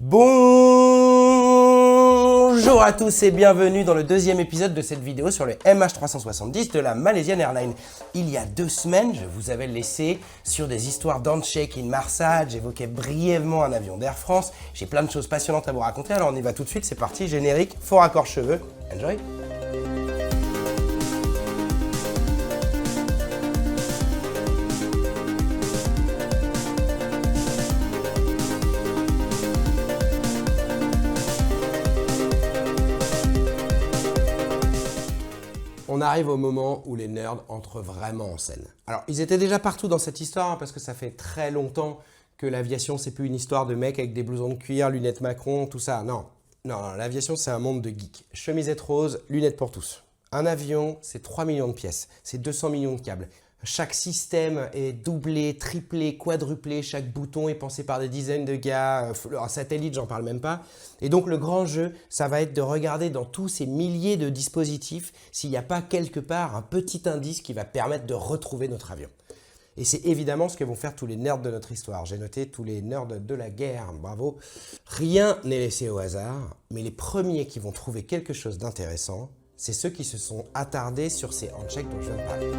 Bonjour à tous et bienvenue dans le deuxième épisode de cette vidéo sur le MH370 de la Malaysian Airlines. Il y a 2 semaines, je vous avais laissé sur des histoires d'handshake in Marsat, j'évoquais brièvement un avion d'Air France, j'ai plein de choses passionnantes à vous raconter, alors on y va tout de suite, c'est parti, générique, fort raccord cheveux, enjoy. On arrive au moment où les nerds entrent vraiment en scène. Alors, ils étaient déjà partout dans cette histoire parce que ça fait très longtemps que l'aviation, c'est plus une histoire de mecs avec des blousons de cuir, lunettes Macron, tout ça. Non, l'aviation, c'est un monde de geeks. Chemisette rose, lunettes pour tous. Un avion, c'est 3 millions de pièces, c'est 200 millions de câbles. Chaque système est doublé, triplé, quadruplé, chaque bouton est pensé par des dizaines de gars, un satellite, j'en parle même pas. Et donc le grand jeu, ça va être de regarder dans tous ces milliers de dispositifs s'il n'y a pas quelque part un petit indice qui va permettre de retrouver notre avion. Et c'est évidemment ce que vont faire tous les nerds de notre histoire. J'ai noté tous les nerds de la guerre, bravo. Rien n'est laissé au hasard, mais les premiers qui vont trouver quelque chose d'intéressant, c'est ceux qui se sont attardés sur ces handshakes dont je viens de parler.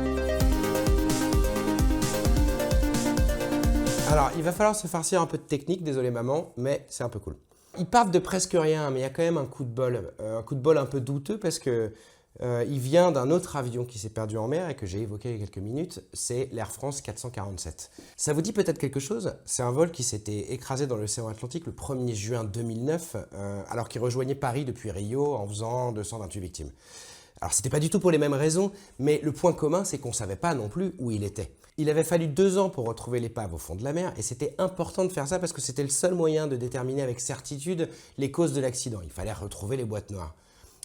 Alors, il va falloir se farcir un peu de technique, désolé maman, mais c'est un peu cool. Ils partent de presque rien, mais il y a quand même un coup de bol un peu douteux parce que il vient d'un autre avion qui s'est perdu en mer et que j'ai évoqué il y a quelques minutes, c'est l'Air France 447. Ça vous dit peut-être quelque chose? C'est un vol qui s'était écrasé dans l'océan Atlantique le 1er juin 2009, alors qu'il rejoignait Paris depuis Rio en faisant 228 victimes. Alors, c'était pas du tout pour les mêmes raisons, mais le point commun, c'est qu'on savait pas non plus où il était. Il avait fallu 2 ans pour retrouver l'épave au fond de la mer, et c'était important de faire ça parce que c'était le seul moyen de déterminer avec certitude les causes de l'accident. Il fallait retrouver les boîtes noires.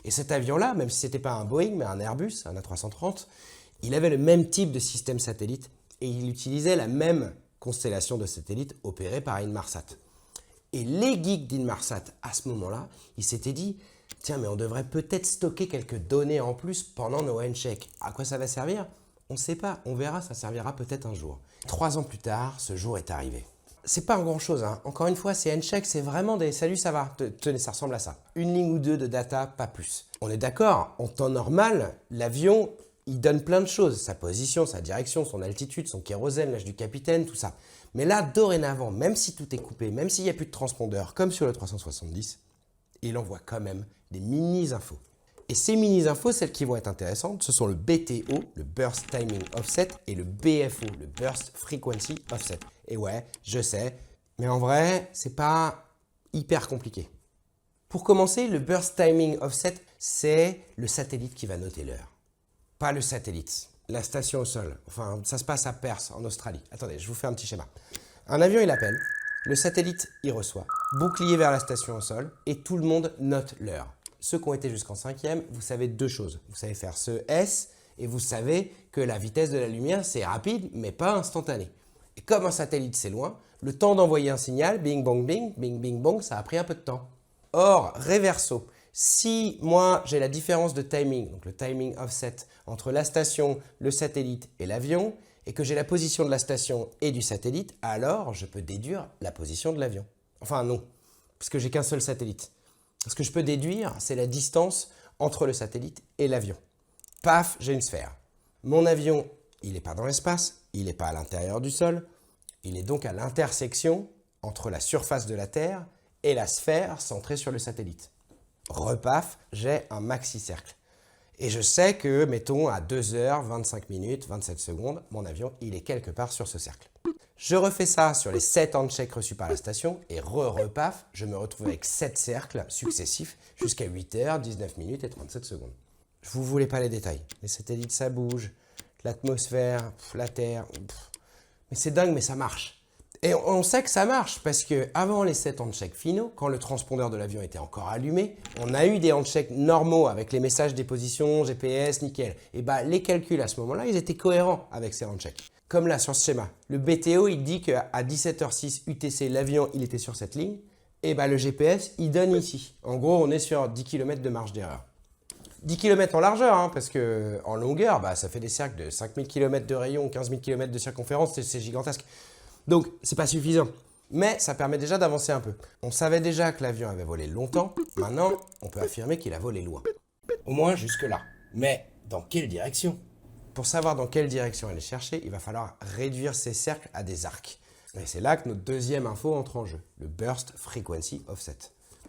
Et cet avion-là, même si c'était pas un Boeing, mais un Airbus, un A330, il avait le même type de système satellite, et il utilisait la même constellation de satellites opérée par Inmarsat. Et les geeks d'Inmarsat, à ce moment-là, ils s'étaient dit « Tiens, mais on devrait peut-être stocker quelques données en plus pendant nos handshakes. À quoi ça va servir ? On ne sait pas, on verra, ça servira peut-être un jour. » 3 ans plus tard, ce jour est arrivé. C'est pas grand-chose, hein. Encore une fois, ces handshakes, c'est vraiment des « salut, ça va ?» Tenez, ça ressemble à ça. 1 ligne ou 2 de data, pas plus. On est d'accord, en temps normal, l'avion, il donne plein de choses. Sa position, sa direction, son altitude, son kérosène, l'âge du capitaine, tout ça. Mais là, dorénavant, même si tout est coupé, même s'il n'y a plus de transpondeur, comme sur le 370, il envoie quand même des mini-infos. Et ces mini-infos, celles qui vont être intéressantes, ce sont le BTO, le Burst Timing Offset, et le BFO, le Burst Frequency Offset. Et ouais, je sais, mais en vrai, c'est pas hyper compliqué. Pour commencer, le Burst Timing Offset, c'est le satellite qui va noter l'heure. Pas le satellite, la station au sol. Enfin, ça se passe à Perth, en Australie. Attendez, je vous fais un petit schéma. Un avion, il appelle. Le satellite, il reçoit. Bouclier vers la station au sol et tout le monde note l'heure. Ceux qui ont été jusqu'en 5e, vous savez 2 choses. Vous savez faire ce S et vous savez que la vitesse de la lumière, c'est rapide mais pas instantané. Et comme un satellite, c'est loin, le temps d'envoyer un signal, bing, bong, bing, bing, bing, bong, ça a pris un peu de temps. Or, reverso, si moi j'ai la différence de timing, donc le timing offset, entre la station, le satellite et l'avion, et que j'ai la position de la station et du satellite, alors je peux déduire la position de l'avion. Enfin non, puisque j'ai qu'un seul satellite. Ce que je peux déduire, c'est la distance entre le satellite et l'avion. Paf, j'ai une sphère. Mon avion, il n'est pas dans l'espace, il n'est pas à l'intérieur du sol, il est donc à l'intersection entre la surface de la Terre et la sphère centrée sur le satellite. Repaf, j'ai un maxi-cercle. Et je sais que, mettons, à 2h, 25 minutes, 27 secondes, mon avion, il est quelque part sur ce cercle. Je refais ça sur les 7 handshakes reçus par la station et repaf, je me retrouve avec 7 cercles successifs jusqu'à 8h, 19 minutes et 37 secondes. Je vous voulais pas les détails. Les satellites, ça bouge, l'atmosphère, la Terre. Mais c'est dingue, mais ça marche. Et on sait que ça marche parce que avant les 7 handshakes finaux, quand le transpondeur de l'avion était encore allumé, on a eu des handshakes normaux avec les messages des positions, GPS, nickel. Et bah les calculs à ce moment-là, ils étaient cohérents avec ces handshakes. Comme là sur ce schéma, le BTO il dit qu'à 17h06 UTC, l'avion il était sur cette ligne. Et bah le GPS il donne ici. En gros, on est sur 10 km de marge d'erreur. 10 km en largeur, hein, parce qu'en longueur, bah, ça fait des cercles de 5000 km de rayon, 15 000 km de circonférence, c'est gigantesque. Donc, c'est pas suffisant. Mais ça permet déjà d'avancer un peu. On savait déjà que l'avion avait volé longtemps, maintenant on peut affirmer qu'il a volé loin. Au moins jusque-là. Mais dans quelle direction? Pour savoir dans quelle direction aller chercher, il va falloir réduire ces cercles à des arcs. Et c'est là que notre deuxième info entre en jeu, le Burst Frequency Offset.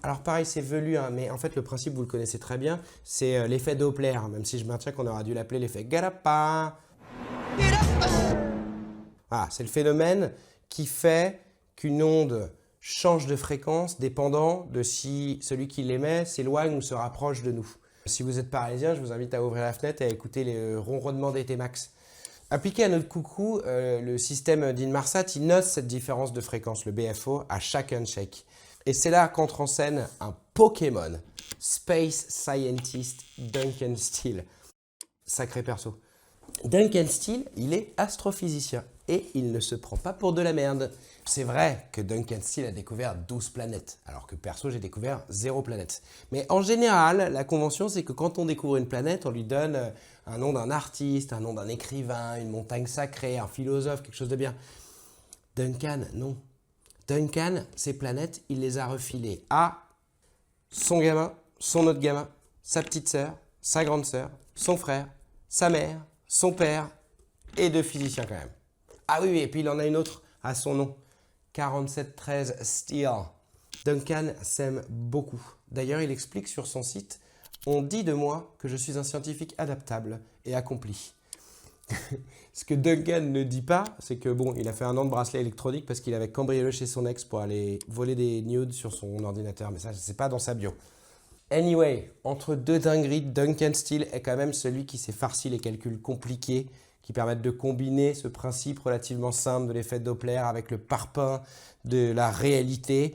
Alors pareil, c'est velu, hein, mais en fait le principe, vous le connaissez très bien, c'est l'effet Doppler, même si je maintiens qu'on aurait dû l'appeler l'effet Garapa. Voilà, c'est le phénomène qui fait qu'une onde change de fréquence dépendant de si celui qui l'émet s'éloigne ou se rapproche de nous. Si vous êtes parisien, je vous invite à ouvrir la fenêtre et à écouter les ronronnements des T-Max. Appliqué à notre coucou, le système d'Inmarsat, il note cette différence de fréquence, le BFO, à chaque handshake. Et c'est là qu'entre en scène un Pokémon, Space Scientist Duncan Steele. Sacré perso. Duncan Steele, il est astrophysicien et il ne se prend pas pour de la merde. C'est vrai que Duncan Steele a découvert 12 planètes, alors que perso j'ai découvert 0 planète. Mais en général, la convention c'est que quand on découvre une planète, on lui donne un nom d'un artiste, un nom d'un écrivain, une montagne sacrée, un philosophe, quelque chose de bien. Duncan, non. Duncan, ces planètes, il les a refilées à son gamin, son autre gamin, sa petite sœur, sa grande sœur, son frère, sa mère, son père et 2 physiciens quand même. Ah oui, et puis il en a une autre à son nom, 4713 Steele. Duncan s'aime beaucoup. D'ailleurs, il explique sur son site « On dit de moi que je suis un scientifique adaptable et accompli ». Ce que Duncan ne dit pas, c'est que bon, il a fait un an de bracelet électronique parce qu'il avait cambriolé chez son ex pour aller voler des nudes sur son ordinateur. Mais ça, c'est pas dans sa bio. Anyway, entre deux dingueries, Duncan Steele est quand même celui qui s'est farci les calculs compliqués qui permettent de combiner ce principe relativement simple de l'effet Doppler avec le parpaing de la réalité.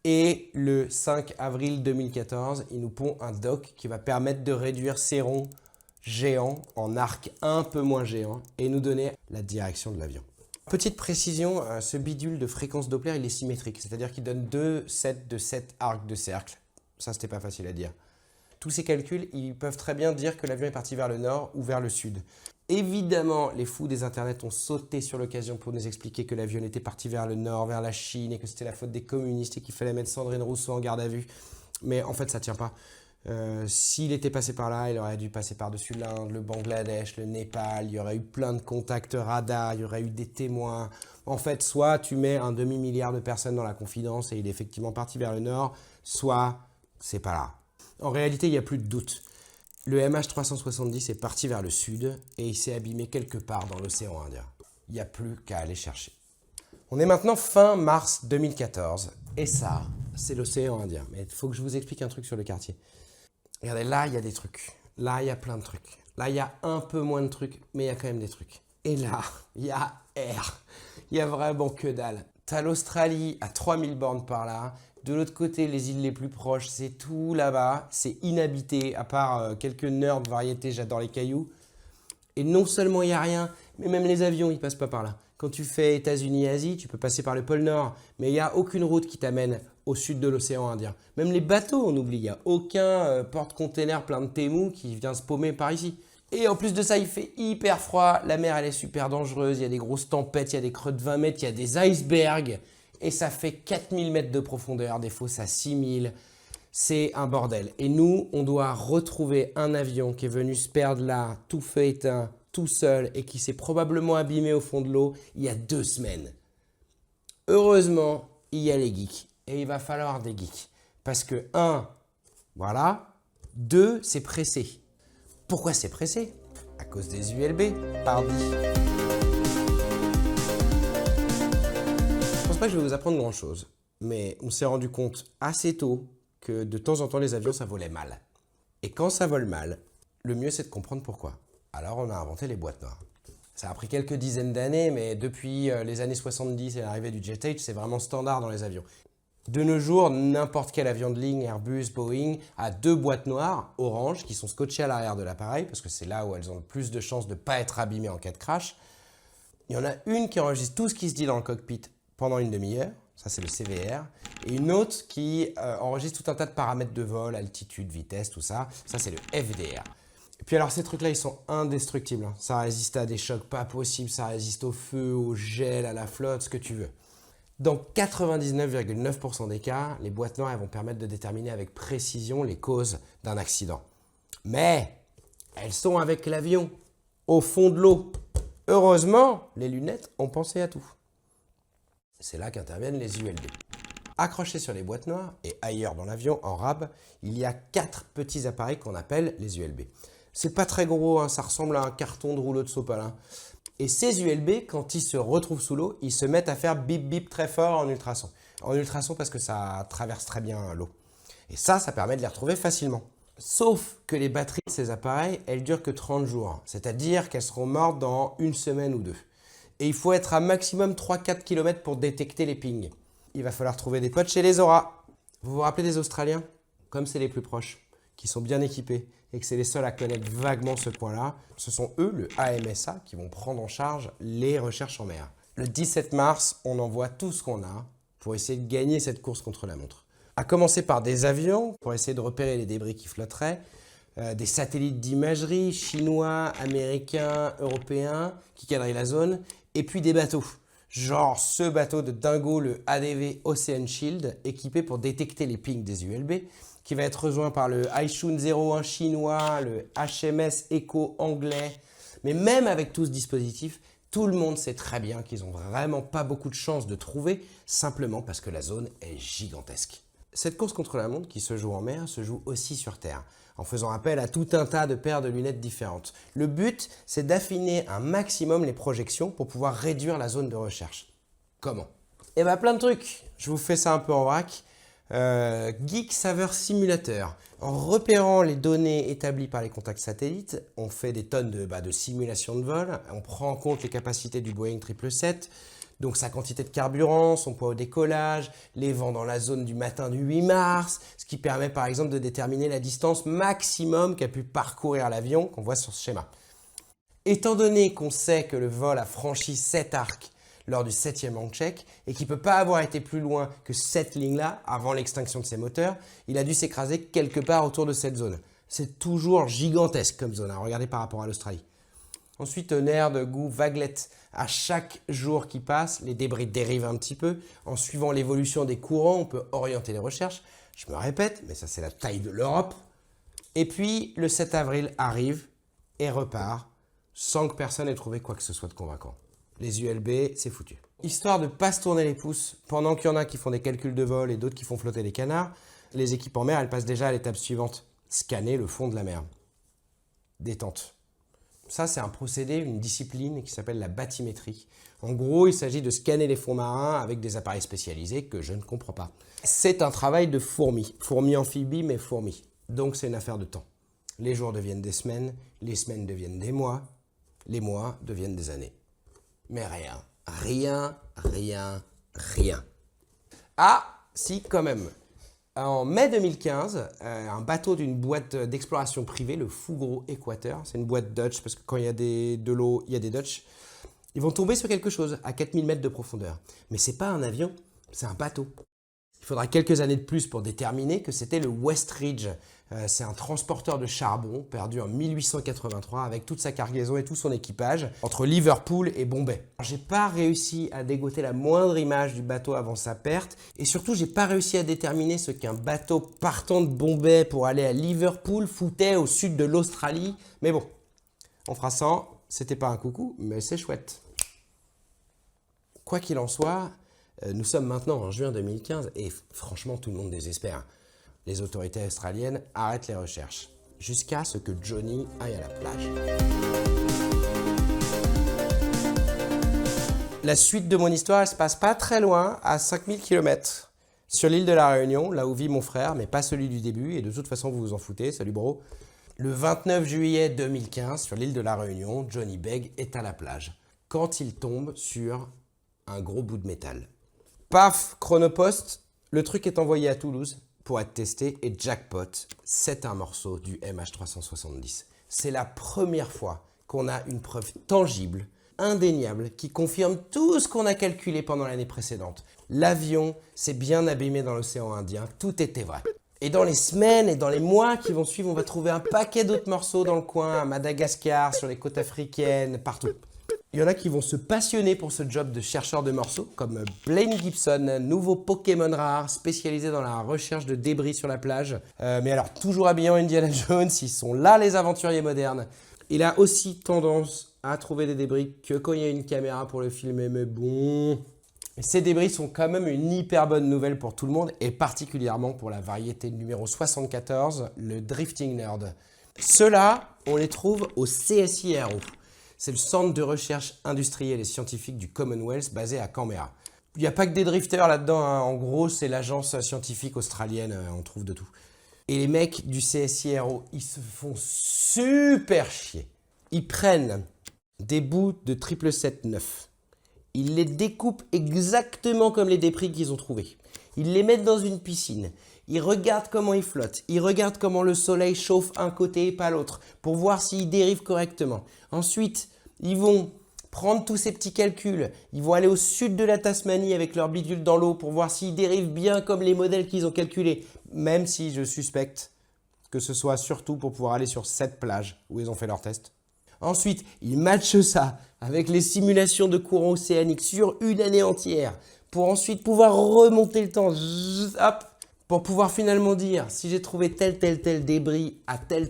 Et le 5 avril 2014, il nous pond un dock qui va permettre de réduire ces ronds géants en arc un peu moins géant et nous donner la direction de l'avion. Petite précision, ce bidule de fréquence Doppler, il est symétrique, c'est-à-dire qu'il donne 2 sets de 7 arcs de cercle. Ça, c'était pas facile à dire. Tous ces calculs, ils peuvent très bien dire que l'avion est parti vers le nord ou vers le sud. Évidemment, les fous des internets ont sauté sur l'occasion pour nous expliquer que l'avion était parti vers le nord, vers la Chine, et que c'était la faute des communistes et qu'il fallait mettre Sandrine Rousseau en garde à vue. Mais en fait, ça tient pas. S'il était passé par là, il aurait dû passer par-dessus l'Inde, le Bangladesh, le Népal, il y aurait eu plein de contacts radars, il y aurait eu des témoins. En fait, soit tu mets un demi-milliard de personnes dans la confidence et il est effectivement parti vers le nord, soit c'est pas là. En réalité, il n'y a plus de doute. Le MH370 est parti vers le sud et il s'est abîmé quelque part dans l'océan Indien. Il n'y a plus qu'à aller chercher. On est maintenant fin mars 2014 et ça, c'est l'océan Indien. Mais il faut que je vous explique un truc sur le quartier. Regardez, là, il y a des trucs. Là, il y a plein de trucs. Là, il y a un peu moins de trucs, mais il y a quand même des trucs. Et là, il y a air. Il y a vraiment que dalle. T'as l'Australie à 3000 bornes par là. De l'autre côté, les îles les plus proches, c'est tout là-bas. C'est inhabité, à part quelques nerds de variété, j'adore les cailloux. Et non seulement il n'y a rien, mais même les avions, ils passent pas par là. Quand tu fais États-Unis-Asie, tu peux passer par le pôle Nord, mais il n'y a aucune route qui t'amène au sud de l'océan Indien. Même les bateaux, on oublie, il n'y a aucun porte-container plein de Temu qui vient se paumer par ici. Et en plus de ça, il fait hyper froid, la mer elle est super dangereuse, il y a des grosses tempêtes, il y a des creux de 20 mètres, il y a des icebergs, et ça fait 4000 mètres de profondeur, des fosses à 6000. C'est un bordel. Et nous, on doit retrouver un avion qui est venu se perdre là, tout feu éteint, tout seul, et qui s'est probablement abîmé au fond de l'eau il y a 2 semaines. Heureusement, il y a les geeks. Et il va falloir des geeks. Parce que 1, voilà. 2, c'est pressé. Pourquoi c'est pressé? À cause des ULB, pardi. Je pense pas que je vais vous apprendre grand-chose. Mais on s'est rendu compte assez tôt que de temps en temps, les avions, ça volait mal. Et quand ça vole mal, le mieux, c'est de comprendre pourquoi. Alors, on a inventé les boîtes noires. Ça a pris quelques dizaines d'années, mais depuis les années 70 et l'arrivée du jet age, c'est vraiment standard dans les avions. De nos jours, n'importe quel avion de ligne, Airbus, Boeing, a 2 boîtes noires orange qui sont scotchées à l'arrière de l'appareil, parce que c'est là où elles ont le plus de chances de ne pas être abîmées en cas de crash. Il y en a une qui enregistre tout ce qui se dit dans le cockpit pendant une demi-heure, ça c'est le CVR, et une autre qui enregistre tout un tas de paramètres de vol, altitude, vitesse, tout ça, ça c'est le FDR. Et puis alors ces trucs-là, ils sont indestructibles, hein. Ça résiste à des chocs pas possibles, ça résiste au feu, au gel, à la flotte, ce que tu veux. Dans 99,9% des cas, les boîtes noires elles vont permettre de déterminer avec précision les causes d'un accident. Mais elles sont avec l'avion, au fond de l'eau. Heureusement, les lunettes ont pensé à tout. C'est là qu'interviennent les ULB. Accrochés sur les boîtes noires et ailleurs dans l'avion, en rab, il y a 4 petits appareils qu'on appelle les ULB. C'est pas très gros, hein, ça ressemble à un carton de rouleau de sopalin. Et ces ULB, quand ils se retrouvent sous l'eau, ils se mettent à faire bip bip très fort en ultrasons. En ultrasons parce que ça traverse très bien l'eau. Et ça permet de les retrouver facilement. Sauf que les batteries de ces appareils, elles durent que 30 jours. C'est-à-dire qu'elles seront mortes dans 1 semaine ou 2. Et il faut être à maximum 3-4 km pour détecter les pings. Il va falloir trouver des potes chez les Zora. Vous vous rappelez des Australiens? Comme c'est les plus proches, qui sont bien équipés et que c'est les seuls à connaître vaguement ce point-là, ce sont eux, le AMSA, qui vont prendre en charge les recherches en mer. Le 17 mars, on envoie tout ce qu'on a pour essayer de gagner cette course contre la montre. À commencer par des avions pour essayer de repérer les débris qui flotteraient, des satellites d'imagerie chinois, américains, européens qui quadrillent la zone, et puis des bateaux. Genre ce bateau de dingo, le ADV Ocean Shield, équipé pour détecter les pings des ULB, qui va être rejoint par le Haishun 01 chinois, le HMS Echo anglais. Mais même avec tout ce dispositif, tout le monde sait très bien qu'ils n'ont vraiment pas beaucoup de chances de trouver, simplement parce que la zone est gigantesque. Cette course contre la montre qui se joue en mer se joue aussi sur Terre, en faisant appel à tout un tas de paires de lunettes différentes. Le but, c'est d'affiner un maximum les projections pour pouvoir réduire la zone de recherche. Comment? Eh bien, plein de trucs. Je vous fais ça un peu en vrac. Geek Saver Simulator. En repérant les données établies par les contacts satellites, on fait des tonnes de simulations de vol. On prend en compte les capacités du Boeing 777, donc sa quantité de carburant, son poids au décollage, les vents dans la zone du matin du 8 mars, ce qui permet par exemple de déterminer la distance maximum qu'a pu parcourir l'avion qu'on voit sur ce schéma. Étant donné qu'on sait que le vol a franchi 7 arcs lors du 7e long check et qu'il ne peut pas avoir été plus loin que cette ligne-là avant l'extinction de ses moteurs, il a dû s'écraser quelque part autour de cette zone. C'est toujours gigantesque comme zone, hein. Regardez par rapport à l'Australie. Ensuite, nerf de goût, vaguelette. À chaque jour qui passe, les débris dérivent un petit peu. En suivant l'évolution des courants, on peut orienter les recherches. Je me répète, mais ça c'est la taille de l'Europe. Et puis, le 7 avril arrive et repart sans que personne ait trouvé quoi que ce soit de convaincant. Les ULB, c'est foutu. Histoire de ne pas se tourner les pouces, pendant qu'il y en a qui font des calculs de vol et d'autres qui font flotter les canards, les équipes en mer, elles passent déjà à l'étape suivante. Scanner le fond de la mer. Détente. Ça, c'est un procédé, une discipline qui s'appelle la bathymétrie. En gros, il s'agit de scanner les fonds marins avec des appareils spécialisés que je ne comprends pas. C'est un travail de fourmi. Fourmi amphibie, mais fourmi. Donc, c'est une affaire de temps. Les jours deviennent des semaines, les semaines deviennent des mois, les mois deviennent des années. Mais rien. Ah, si, quand même. En mai 2015, un bateau d'une boîte d'exploration privée, le Fugro Equator, c'est une boîte Dutch, parce que quand il y a de l'eau, il y a des Dutch, ils vont tomber sur quelque chose à 4000 mètres de profondeur. Mais ce n'est pas un avion, c'est un bateau. Il faudra quelques années de plus pour déterminer que c'était le Westridge. C'est un transporteur de charbon perdu en 1883 avec toute sa cargaison et tout son équipage entre Liverpool et Bombay. J'ai pas réussi à dégoter la moindre image du bateau avant sa perte et surtout j'ai pas réussi à déterminer ce qu'un bateau partant de Bombay pour aller à Liverpool foutait au sud de l'Australie. Mais bon, on fera 100, c'était pas un coucou, mais c'est chouette. Quoi qu'il en soit, nous sommes maintenant en juin 2015 et franchement tout le monde désespère. Les autorités australiennes arrêtent les recherches, jusqu'à ce que Johnny aille à la plage. La suite de mon histoire, elle se passe pas très loin, à 5000 km, sur l'île de la Réunion, là où vit mon frère, mais pas celui du début, et de toute façon vous vous en foutez, salut bro. Le 29 juillet 2015, sur l'île de la Réunion, Johnny Beg est à la plage, quand il tombe sur un gros bout de métal. Paf, chronopost, le truc est envoyé à Toulouse pour être testé et jackpot, c'est un morceau du MH370. C'est la première fois qu'on a une preuve tangible, indéniable, qui confirme tout ce qu'on a calculé pendant l'année précédente. L'avion s'est bien abîmé dans l'océan Indien, tout était vrai. Et dans les semaines et dans les mois qui vont suivre, on va trouver un paquet d'autres morceaux dans le coin, à Madagascar, sur les côtes africaines, partout. Il y en a qui vont se passionner pour ce job de chercheur de morceaux, comme Blaine Gibson, nouveau Pokémon rare spécialisé dans la recherche de débris sur la plage. Mais alors, toujours habillé en Indiana Jones, ils sont là les aventuriers modernes. Il a aussi tendance à trouver des débris que quand il y a une caméra pour le filmer, mais bon... Ces débris sont quand même une hyper bonne nouvelle pour tout le monde, et particulièrement pour la variété numéro 74, le Drifting Nerd. Ceux-là, on les trouve au CSIRO. C'est le centre de recherche industrielle et scientifique du Commonwealth basé à Canberra. Il n'y a pas que des drifters là-dedans, hein. En gros, c'est l'agence scientifique australienne, on trouve de tout. Et les mecs du CSIRO, ils se font super chier. Ils prennent des bouts de 777-9. Ils les découpent exactement comme les débris qu'ils ont trouvés. Ils les mettent dans une piscine. Ils regardent comment ils flottent. Ils regardent comment le soleil chauffe un côté et pas l'autre pour voir s'ils dérivent correctement. Ensuite, ils vont prendre tous ces petits calculs. Ils vont aller au sud de la Tasmanie avec leur bidule dans l'eau pour voir s'ils dérivent bien comme les modèles qu'ils ont calculés. Même si je suspecte que ce soit surtout pour pouvoir aller sur cette plage où ils ont fait leur test. Ensuite, ils matchent ça avec les simulations de courant océanique sur une année entière pour ensuite pouvoir remonter le temps, hop, pour pouvoir finalement dire si j'ai trouvé tel débris à telle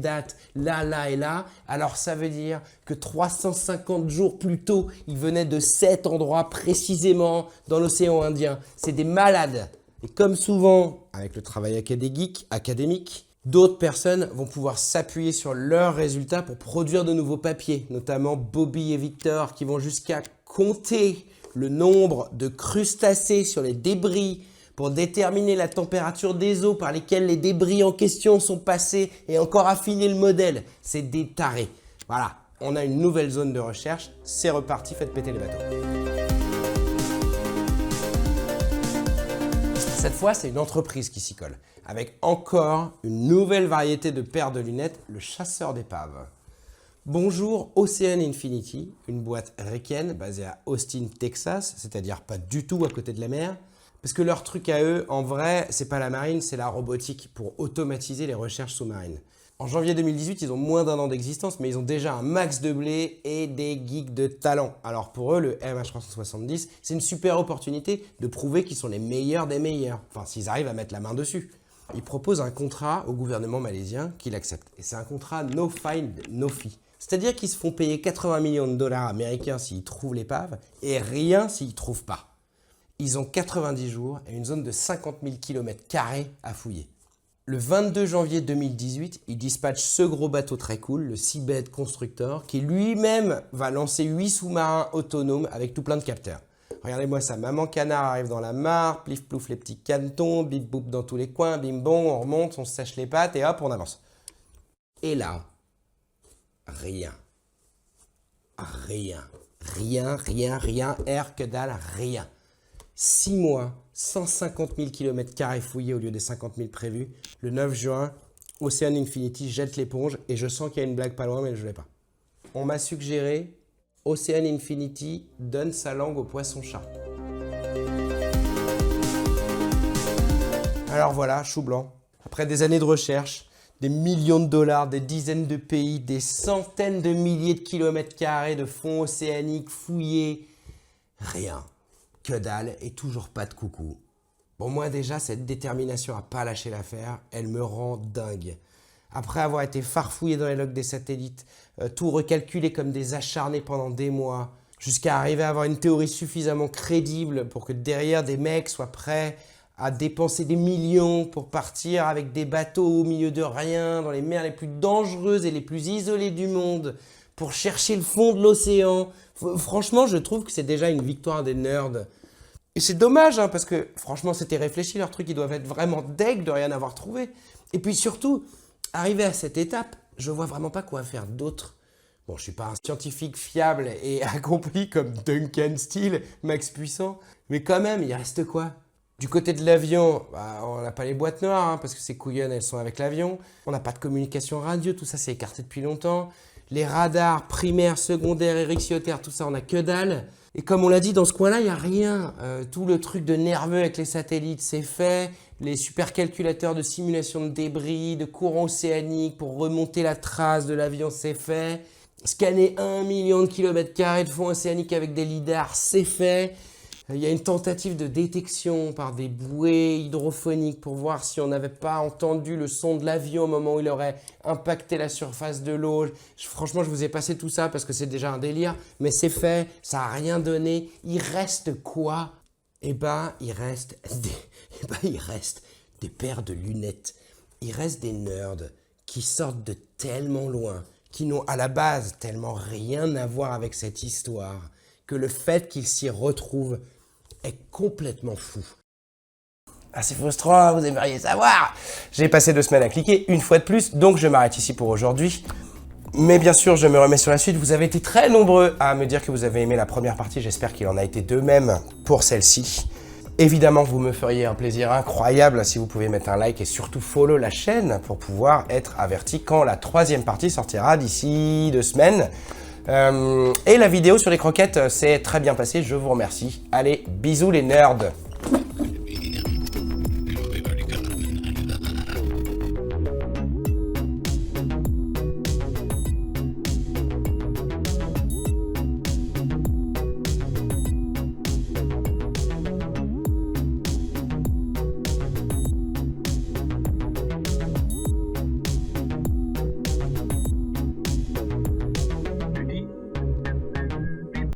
date, là et là, alors ça veut dire que 350 jours plus tôt, il venait de cet endroit précisément dans l'océan Indien. C'est des malades. Et comme souvent avec le travail académique, d'autres personnes vont pouvoir s'appuyer sur leurs résultats pour produire de nouveaux papiers, notamment Bobby et Victor qui vont jusqu'à compter le nombre de crustacés sur les débris pour déterminer la température des eaux par lesquelles les débris en question sont passés et encore affiner le modèle. C'est des tarés. Voilà, on a une nouvelle zone de recherche, c'est reparti, faites péter les bateaux. Cette fois, c'est une entreprise qui s'y colle, avec encore une nouvelle variété de paires de lunettes, le chasseur d'épaves. Bonjour Ocean Infinity, une boîte ricaine basée à Austin, Texas, c'est-à-dire pas du tout à côté de la mer, parce que leur truc à eux, en vrai, c'est pas la marine, c'est la robotique pour automatiser les recherches sous-marines. En janvier 2018, ils ont moins d'un an d'existence, mais ils ont déjà un max de blé et des geeks de talent. Alors pour eux, le MH370, c'est une super opportunité de prouver qu'ils sont les meilleurs des meilleurs. Enfin, s'ils arrivent à mettre la main dessus. Ils proposent un contrat au gouvernement malaisien qui l'accepte. Et c'est un contrat no find, no fee. C'est-à-dire qu'ils se font payer 80 millions de dollars américains s'ils trouvent l'épave et rien s'ils ne trouvent pas. Ils ont 90 jours et une zone de 50 000 km² à fouiller. Le 22 janvier 2018, ils dispatchent ce gros bateau très cool, le Seabed Constructor, qui lui-même va lancer 8 sous-marins autonomes avec tout plein de capteurs. Regardez-moi ça, maman canard arrive dans la mare, plif plouf les petits canetons, bip boop dans tous les coins, bim bon, on remonte, on se sèche les pattes et hop, on avance. Et là, rien. Air que dalle, rien. 6 mois, 150 000 km² fouillés au lieu des 50 000 prévus. Le 9 juin, Ocean Infinity jette l'éponge et je sens qu'il y a une blague pas loin, mais je ne l'ai pas. On m'a suggéré, Ocean Infinity donne sa langue au poisson-chat. Alors voilà, chou blanc. Après des années de recherche, des millions de dollars, des dizaines de pays, des centaines de milliers de kilomètres carrés de fonds océaniques fouillés, rien. Que dalle et toujours pas de coucou. Bon, moi déjà, cette détermination à pas lâcher l'affaire, elle me rend dingue. Après avoir été farfouillé dans les logs des satellites, tout recalculé comme des acharnés pendant des mois, jusqu'à arriver à avoir une théorie suffisamment crédible pour que derrière des mecs soient prêts à dépenser des millions pour partir avec des bateaux au milieu de rien, dans les mers les plus dangereuses et les plus isolées du monde, pour chercher le fond de l'océan. Franchement, je trouve que c'est déjà une victoire des nerds. Et c'est dommage, hein, parce que franchement, c'était réfléchi, leur truc, ils doivent être vraiment deg de rien avoir trouvé. Et puis surtout, arrivé à cette étape, je vois vraiment pas quoi faire d'autre. Bon, je suis pas un scientifique fiable et accompli comme Duncan Steele, Max Puissant, mais quand même, il reste quoi? Du côté de l'avion, bah, on n'a pas les boîtes noires, hein, parce que ces couillonnes, elles sont avec l'avion. On n'a pas de communication radio, tout ça, c'est écarté depuis longtemps. Les radars primaires, secondaires, érixiotaires, tout ça, on n'a que dalle. Et comme on l'a dit, dans ce coin-là, il n'y a rien. Tout le truc de nerveux avec les satellites, c'est fait. Les supercalculateurs de simulation de débris, de courant océanique pour remonter la trace de l'avion, c'est fait. Scanner 1 million de kilomètres carrés de fond océanique avec des lidars, c'est fait. Il y a une tentative de détection par des bouées hydrophoniques pour voir si on n'avait pas entendu le son de l'avion au moment où il aurait impacté la surface de l'eau. Franchement, je vous ai passé tout ça parce que c'est déjà un délire, mais c'est fait, ça n'a rien donné. Il reste quoi? Il reste des paires de lunettes. Il reste des nerds qui sortent de tellement loin, qui n'ont à la base tellement rien à voir avec cette histoire, que le fait qu'ils s'y retrouvent est complètement fou. Ah, c'est frustrant, vous aimeriez savoir. J'ai passé 2 semaines à cliquer, une fois de plus, donc je m'arrête ici pour aujourd'hui. Mais bien sûr, je me remets sur la suite. Vous avez été très nombreux à me dire que vous avez aimé la première partie. J'espère qu'il en a été de même pour celle-ci. Évidemment, vous me feriez un plaisir incroyable si vous pouvez mettre un like et surtout follow la chaîne pour pouvoir être averti quand la 3e partie sortira d'ici 2 semaines. Et la vidéo sur les croquettes s'est très bien passée, je vous remercie. Allez, bisous les nerds!